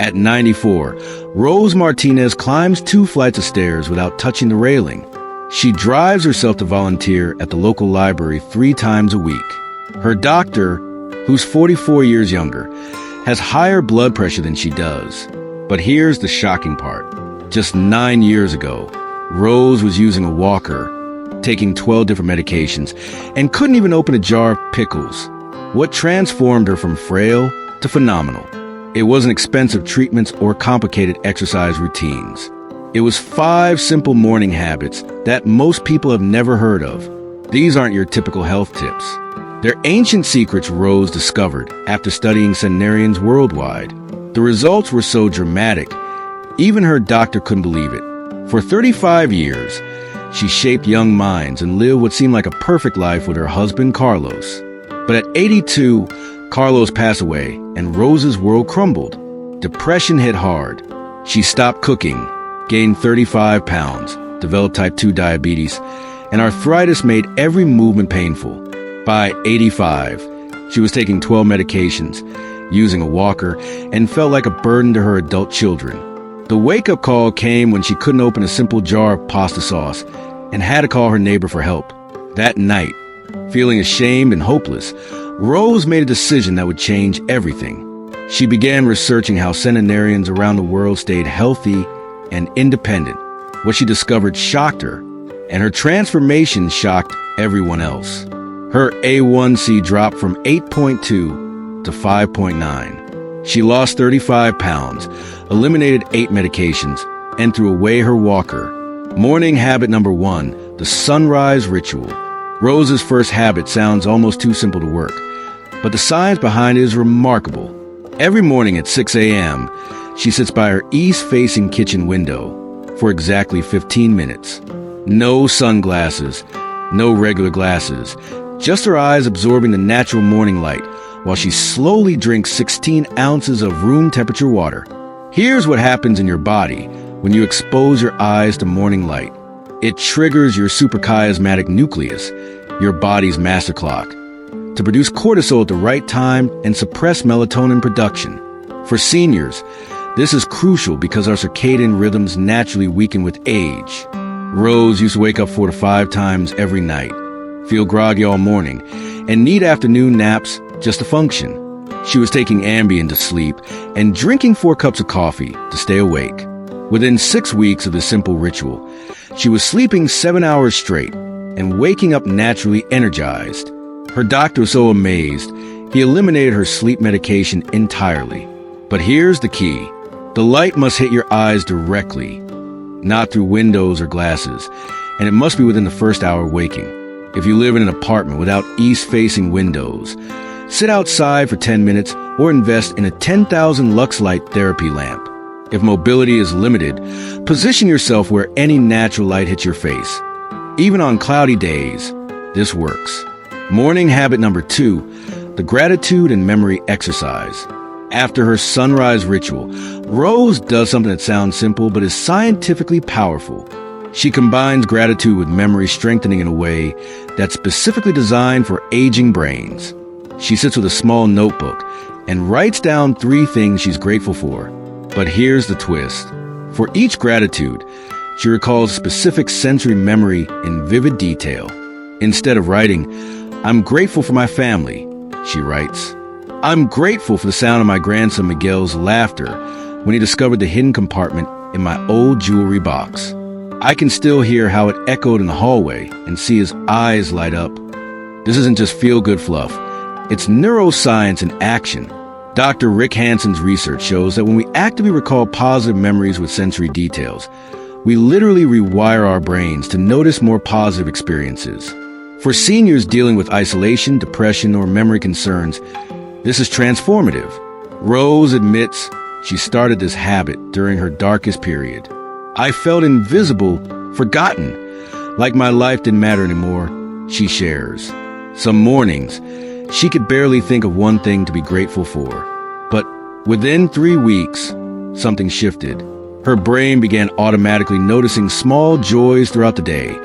At 94, Rose Martinez climbs 2 flights of stairs without touching the railing. She drives herself to volunteer at the local library 3 times a week. Her doctor, who's 44 years younger, has higher blood pressure than she does. But here's the shocking part. Just 9 years ago, Rose was using a walker, taking 12 different medications, and couldn't even open a jar of pickles. What transformed her from frail to phenomenal? It wasn't expensive treatments or complicated exercise routines. It was 5 simple morning habits that most people have never heard of. These aren't your typical health tips. They're ancient secrets Rose discovered after studying centenarians worldwide. The results were so dramatic, even her doctor couldn't believe it. For 35 years, she shaped young minds and lived what seemed like a perfect life with her husband, Carlos. But at 82, Carlos passed away, and Rose's world crumbled. Depression hit hard. She stopped cooking, gained 35 pounds, developed type 2 diabetes, and arthritis made every movement painful. By 85, she was taking 12 medications, using a walker, and felt like a burden to her adult children. The wake-up call came when she couldn't open a simple jar of pasta sauce and had to call her neighbor for help. That night, feeling ashamed and hopeless, Rose made a decision that would change everything. She began researching how centenarians around the world stayed healthy and independent. What she discovered shocked her, and her transformation shocked everyone else. Her A1C dropped from 8.2 to 5.9. She lost 35 pounds, eliminated 8 medications, and threw away her walker. Morning habit number 1, the sunrise ritual. Rose's first habit sounds almost too simple to work, but the science behind it is remarkable. Every morning at 6 a.m., she sits by her east-facing kitchen window for exactly 15 minutes. No sunglasses, no regular glasses, just her eyes absorbing the natural morning light while she slowly drinks 16 ounces of room-temperature water. Here's what happens in your body when you expose your eyes to morning light. It triggers your suprachiasmatic nucleus, your body's master clock, to produce cortisol at the right time and suppress melatonin production. For seniors, this is crucial because our circadian rhythms naturally weaken with age. Rose used to wake up 4 to 5 times every night, feel groggy all morning, and need afternoon naps just to function. She was taking Ambien to sleep and drinking 4 cups of coffee to stay awake. Within 6 weeks of this simple ritual, she was sleeping 7 hours straight and waking up naturally energized. Her doctor was so amazed, he eliminated her sleep medication entirely. But here's the key. The light must hit your eyes directly, not through windows or glasses, and it must be within the first hour waking. If you live in an apartment without east-facing windows, sit outside for 10 minutes or invest in a 10,000 lux light therapy lamp. If mobility is limited, position yourself where any natural light hits your face. Even on cloudy days, this works. Morning habit number 2, the gratitude and memory exercise. After her sunrise ritual, Rose does something that sounds simple but is scientifically powerful. She combines gratitude with memory strengthening in a way that's specifically designed for aging brains. She sits with a small notebook and writes down 3 things she's grateful for. But here's the twist. For each gratitude, she recalls specific sensory memory in vivid detail. Instead of writing, "I'm grateful for my family," she writes, "I'm grateful for the sound of my grandson Miguel's laughter when he discovered the hidden compartment in my old jewelry box. I can still hear how it echoed in the hallway and see his eyes light up." This isn't just feel-good fluff. It's neuroscience in action. Dr. Rick Hanson's research shows that when we actively recall positive memories with sensory details, we literally rewire our brains to notice more positive experiences. For seniors dealing with isolation, depression, or memory concerns, this is transformative. Rose admits she started this habit during her darkest period. "I felt invisible, forgotten, like my life didn't matter anymore," she shares. Some mornings, she could barely think of one thing to be grateful for. But within 3 weeks, something shifted. Her brain began automatically noticing small joys throughout the day.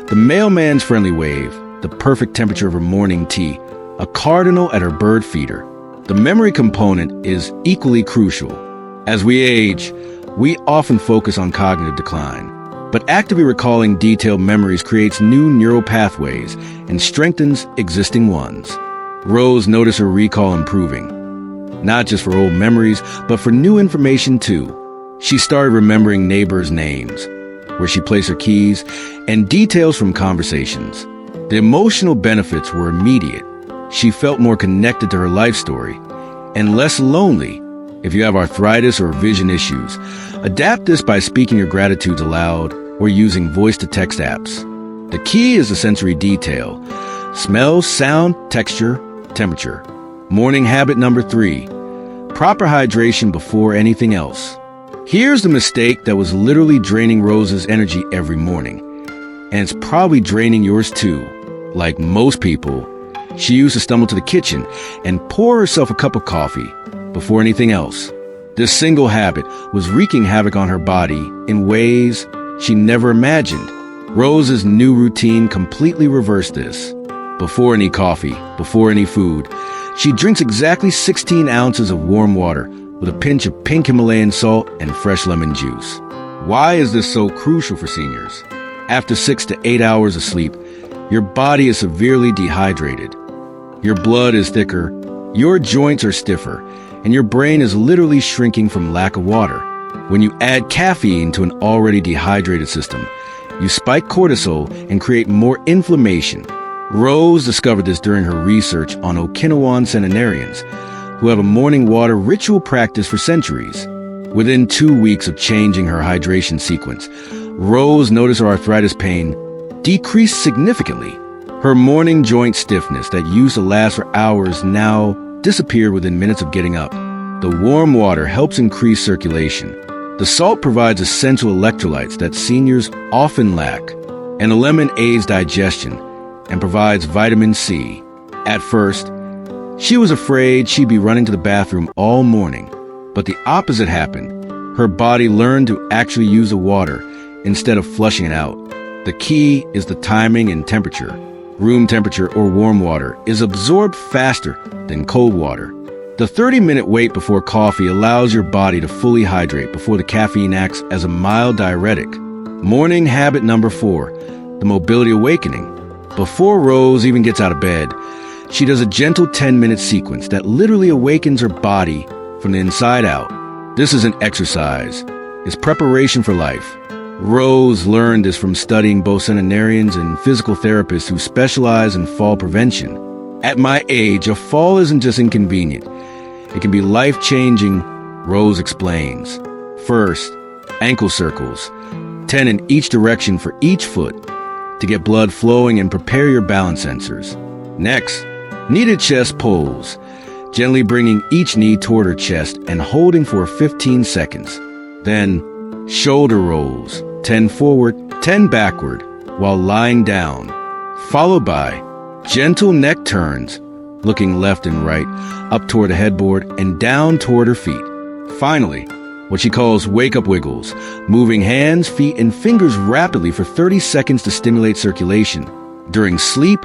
The mailman's friendly wave, the perfect temperature of her morning tea, a cardinal at her bird feeder. The memory component is equally crucial. As we age, we often focus on cognitive decline, but actively recalling detailed memories creates new neural pathways and strengthens existing ones. Rose noticed her recall improving, not just for old memories, but for new information too. She started remembering neighbors' names, where she placed her keys, and details from conversations. The emotional benefits were immediate. She felt more connected to her life story and less lonely. If you have arthritis or vision issues, adapt this by speaking your gratitudes aloud or using voice-to-text apps. The key is the sensory detail: smell, sound, texture, temperature. Morning habit number 3, proper hydration before anything else. Here's the mistake that was literally draining Rose's energy every morning, and it's probably draining yours too. Like most people, she used to stumble to the kitchen and pour herself a cup of coffee before anything else. This single habit was wreaking havoc on her body in ways she never imagined. Rose's new routine completely reversed this. Before any coffee, before any food, she drinks exactly 16 ounces of warm water with a pinch of pink Himalayan salt and fresh lemon juice. Why is this so crucial for seniors? After 6 to 8 hours of sleep, your body is severely dehydrated. Your blood is thicker, your joints are stiffer, and your brain is literally shrinking from lack of water. When you add caffeine to an already dehydrated system, you spike cortisol and create more inflammation. Rose discovered this during her research on Okinawan centenarians, who have a morning water ritual practice for centuries. Within 2 weeks of changing her hydration sequence, Rose noticed her arthritis pain decreased significantly. Her morning joint stiffness that used to last for hours now disappeared within minutes of getting up. The warm water helps increase circulation. The salt provides essential electrolytes that seniors often lack, and the lemon aids digestion and provides vitamin C. At first, she was afraid she'd be running to the bathroom all morning, but the opposite happened. Her body learned to actually use the water instead of flushing it out. The key is the timing and temperature. Room temperature or warm water is absorbed faster than cold water. The 30-minute wait before coffee allows your body to fully hydrate before the caffeine acts as a mild diuretic. Morning habit number 4, the mobility awakening. Before Rose even gets out of bed, she does a gentle 10-minute sequence that literally awakens her body from the inside out. This isn't exercise, it's preparation for life. Rose learned this from studying both centenarians and physical therapists who specialize in fall prevention. At my age, a fall isn't just inconvenient. It can be life-changing, Rose explains. First, ankle circles, 10 in each direction for each foot, to get blood flowing and prepare your balance sensors. Next, kneaded chest pulls, gently bringing each knee toward her chest and holding for 15 seconds. Then, shoulder rolls, 10 forward, 10 backward, while lying down, followed by gentle neck turns, looking left and right, up toward the headboard and down toward her feet. Finally, what she calls wake-up wiggles, moving hands, feet, and fingers rapidly for 30 seconds to stimulate circulation. During sleep,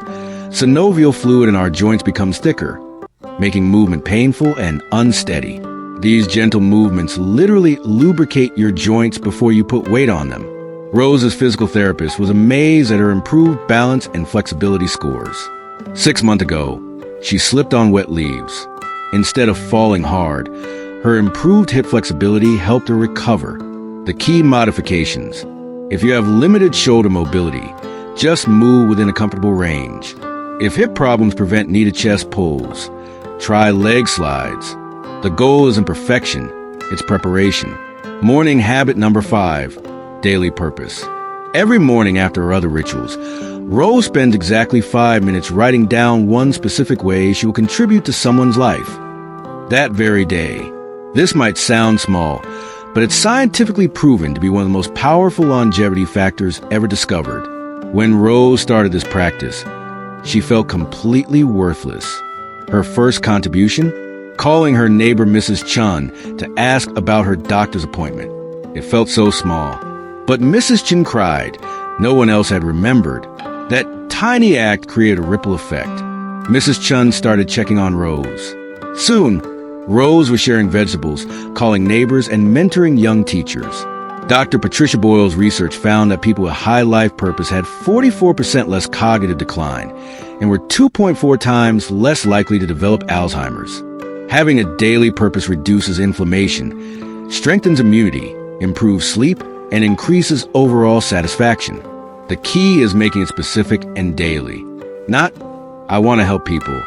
synovial fluid in our joints becomes thicker, making movement painful and unsteady. These gentle movements literally lubricate your joints before you put weight on them. Rose's physical therapist was amazed at her improved balance and flexibility scores. 6 months ago, she slipped on wet leaves. Instead of falling hard, her improved hip flexibility helped her recover. The key modifications: if you have limited shoulder mobility, just move within a comfortable range. If hip problems prevent kneaded chest pulls, try leg slides. The goal isn't perfection, it's preparation. Morning habit number 5, daily purpose. Every morning after her other rituals, Rose spends exactly 5 minutes writing down one specific way she will contribute to someone's life that very day. This might sound small, but it's scientifically proven to be one of the most powerful longevity factors ever discovered. When Rose started this practice, she felt completely worthless. Her first contribution? Calling her neighbor Mrs. Chun to ask about her doctor's appointment. It felt so small. But Mrs. Chun cried. No one else had remembered. That tiny act created a ripple effect. Mrs. Chun started checking on Rose. Soon, Rose was sharing vegetables, calling neighbors, and mentoring young teachers. Dr. Patricia Boyle's research found that people with high life purpose had 44% less cognitive decline and were 2.4 times less likely to develop Alzheimer's. Having a daily purpose reduces inflammation, strengthens immunity, improves sleep, and increases overall satisfaction. The key is making it specific and daily. Not, I want to help people,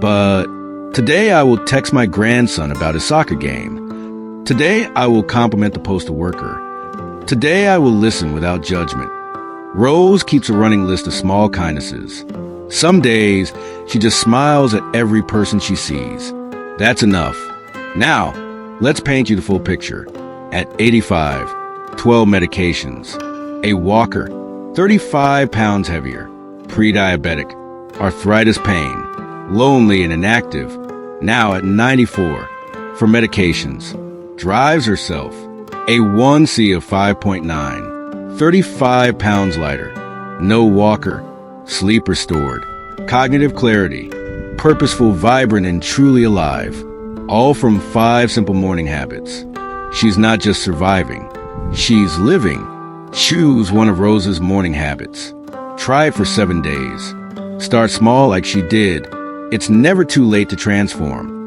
but today I will text my grandson about his soccer game. Today I will compliment the postal worker. Today I will listen without judgment. Rose keeps a running list of small kindnesses. Some days, she just smiles at every person she sees. That's enough. Now, let's paint you the full picture. At 85, 12 medications, a walker, 35 pounds heavier, pre-diabetic, arthritis pain, lonely and inactive, now at 94, for medications, drives herself, a 1C of 5.9, 35 pounds lighter, no walker, sleep restored, cognitive clarity, purposeful, vibrant, and truly alive, all from 5 simple morning habits. She's not just surviving, she's living. Choose one of Rose's morning habits. Try it for 7 days. Start small like she did. It's never too late to transform.